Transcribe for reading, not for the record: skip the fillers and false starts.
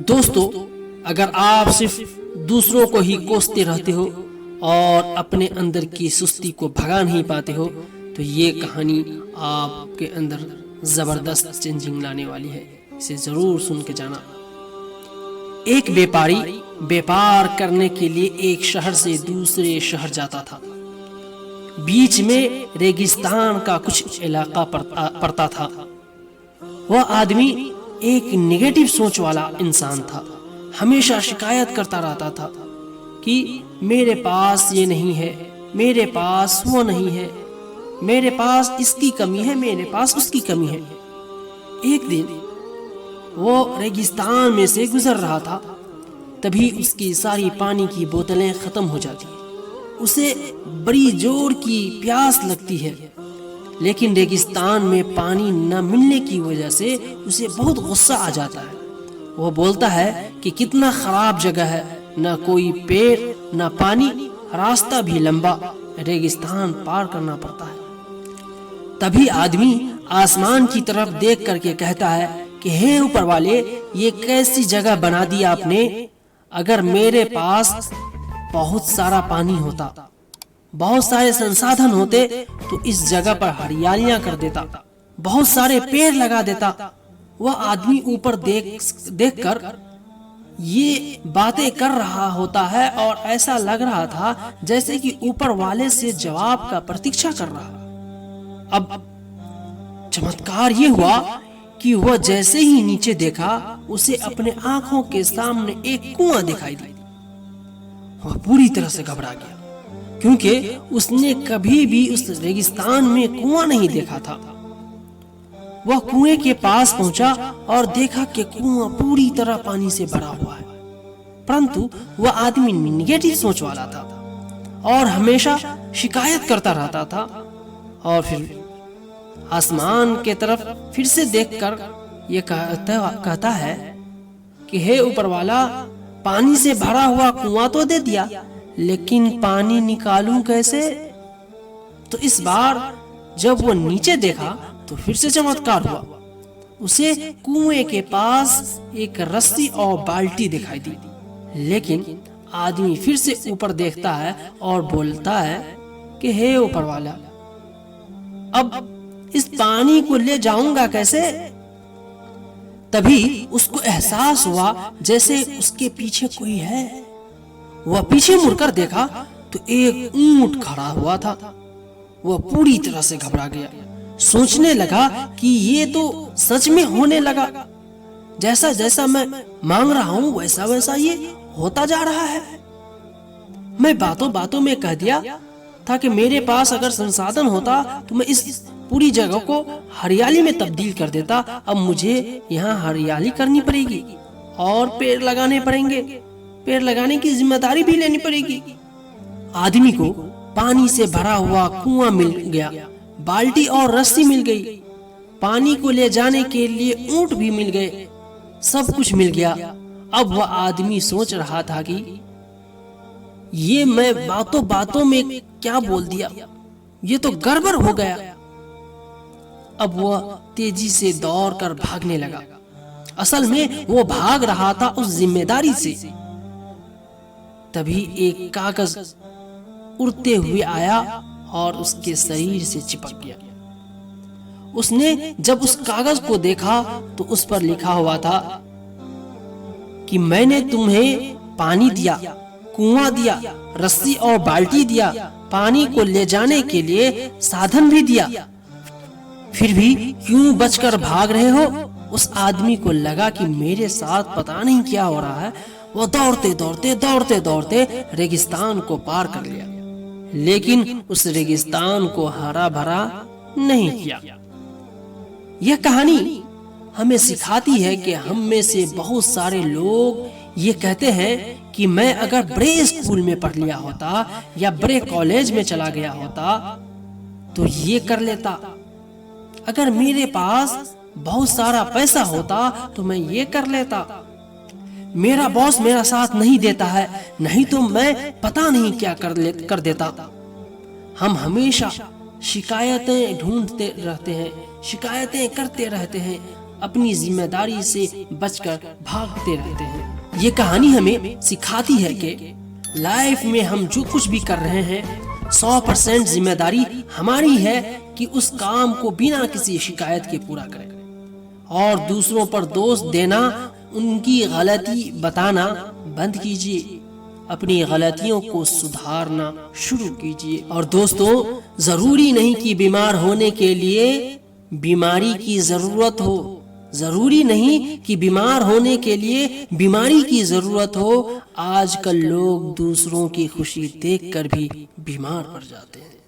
दोस्तों, अगर आप सिर्फ दूसरों को ही कोसते रहते हो और अपने अंदर की सुस्ती को भगा नहीं पाते हो तो ये कहानी आपके अंदर जबरदस्त चेंजिंग लाने वाली है। इसे जरूर सुन के जाना। एक व्यापारी व्यापार करने के लिए एक शहर से दूसरे शहर जाता था। बीच में रेगिस्तान का कुछ इलाका पड़ता था। वह आदमी एक नेगेटिव सोच वाला इंसान था। हमेशा शिकायत करता रहता था कि मेरे पास ये नहीं है, मेरे पास वो नहीं है, मेरे पास इसकी कमी है, मेरे पास उसकी कमी है। एक दिन वो रेगिस्तान में से गुजर रहा था, तभी उसकी सारी पानी की बोतलें खत्म हो जाती है। उसे बड़ी जोर की प्यास लगती है, लेकिन रेगिस्तान में पानी न मिलने की वजह से उसे बहुत गुस्सा आ जाता है। वो बोलता है कि कितना खराब जगह है, न कोई पेड़ न पानी, रास्ता भी लंबा, रेगिस्तान पार करना पड़ता है। तभी आदमी आसमान की तरफ देख करके कहता है कि हे ऊपर वाले, ये कैसी जगह बना दी आपने। अगर मेरे पास बहुत सारा पानी होता, बहुत सारे संसाधन होते तो इस जगह पर हरियालियां कर देता, बहुत सारे पेड़ लगा देता। वह आदमी ऊपर देखकर ये बातें कर रहा होता है और ऐसा लग रहा था जैसे कि ऊपर वाले से जवाब का प्रतीक्षा कर रहा। अब चमत्कार ये हुआ कि वह जैसे ही नीचे देखा, उसे अपने आंखों के सामने एक कुआं दिखाई दी। वह पूरी तरह से घबरा गया, क्योंकि उसने कभी भी उस रेगिस्तान में कुआं नहीं देखा था। वह कुएं के पास पहुंचा और देखा कि कुआं पूरी तरह पानी से भरा हुआ है, परंतु वह आदमी निगेटिव सोच वाला था और हमेशा शिकायत करता रहता था। और फिर आसमान के तरफ फिर से देखकर ये कहता है कि हे ऊपर वाला, पानी से भरा हुआ कुआं तो दे दिया, लेकिन पानी निकालूं कैसे। तो इस बार जब वो नीचे देखा तो फिर से चमत्कार हुआ। उसे कुएं के पास एक रस्सी और बाल्टी दिखाई दी, लेकिन आदमी फिर से ऊपर देखता है और बोलता है कि हे ऊपर वाला, अब इस पानी को ले जाऊंगा कैसे। तभी उसको एहसास हुआ जैसे उसके पीछे कोई है। वह पीछे मुड़कर देखा तो एक ऊंट खड़ा हुआ था। वह पूरी तरह से घबरा गया, सोचने लगा कि ये तो सच में होने लगा। जैसा जैसा मैं मांग रहा हूं वैसा वैसा ये होता जा रहा है। मैं बातों बातों में कह दिया था कि मेरे पास अगर संसाधन होता तो मैं इस पूरी जगह को हरियाली में तब्दील कर देता। अब मुझे यहाँ हरियाली करनी पड़ेगी और पेड़ लगाने पड़ेंगे, पेड़ लगाने की जिम्मेदारी भी लेनी पड़ेगी। आदमी को पानी से भरा हुआ कुआं मिल गया, बाल्टी और रस्सी मिल गई, पानी को ले जाने के लिए ऊंट भी मिल गए, सब कुछ मिल गया। अब वह आदमी सोच रहा था कि ये मैं बातों बातों में क्या बोल दिया, ये तो गड़बड़ हो गया। अब वह तेजी से दौड़कर भागने लगा। असल में वो भाग रहा था उस जिम्मेदारी से। तभी एक कागज उड़ते हुए आया और उसके शरीर से चिपक गया। उसने जब उस कागज को देखा तो उस पर लिखा हुआ था कि मैंने तुम्हें पानी दिया, कुआं दिया, रस्सी और बाल्टी दिया, पानी को ले जाने के लिए साधन भी दिया, फिर भी क्यों बचकर भाग रहे हो। उस आदमी को लगा कि मेरे साथ पता नहीं क्या हो रहा है। वो दौड़ते दौड़ते दौड़ते दौड़ते रेगिस्तान को पार कर लिया, लेकिन उस रेगिस्तान को हरा भरा नहीं किया। यह कहानी हमें सिखाती है कि हम में से बहुत सारे लोग ये कहते हैं कि मैं अगर बड़े स्कूल में पढ़ लिया होता या बड़े कॉलेज में चला गया होता तो ये कर लेता, अगर मेरे पास बहुत सारा पैसा होता तो मैं ये कर लेता, मेरा बॉस मेरा साथ नहीं देता है, नहीं तो मैं पता नहीं क्या कर देता। हम हमेशा शिकायतें ढूंढते रहते हैं, शिकायतें करते रहते हैं अपनी जिम्मेदारी से बचकर भागते रहते हैं। ये कहानी हमें सिखाती है कि लाइफ में हम जो कुछ भी कर रहे हैं 100% जिम्मेदारी हमारी है कि उस काम को बिना किसी शिकायत के पूरा करें, और दूसरों पर दोष देना, उनकी गलती बताना बंद कीजिए। अपनी गलतियों को सुधारना शुरू कीजिए। और दोस्तों, जरूरी नहीं कि बीमार होने के लिए बीमारी की जरूरत हो, जरूरी नहीं कि बीमार होने के लिए बीमारी की जरूरत हो। आजकल लोग दूसरों की खुशी देखकर भी बीमार पड़ जाते हैं।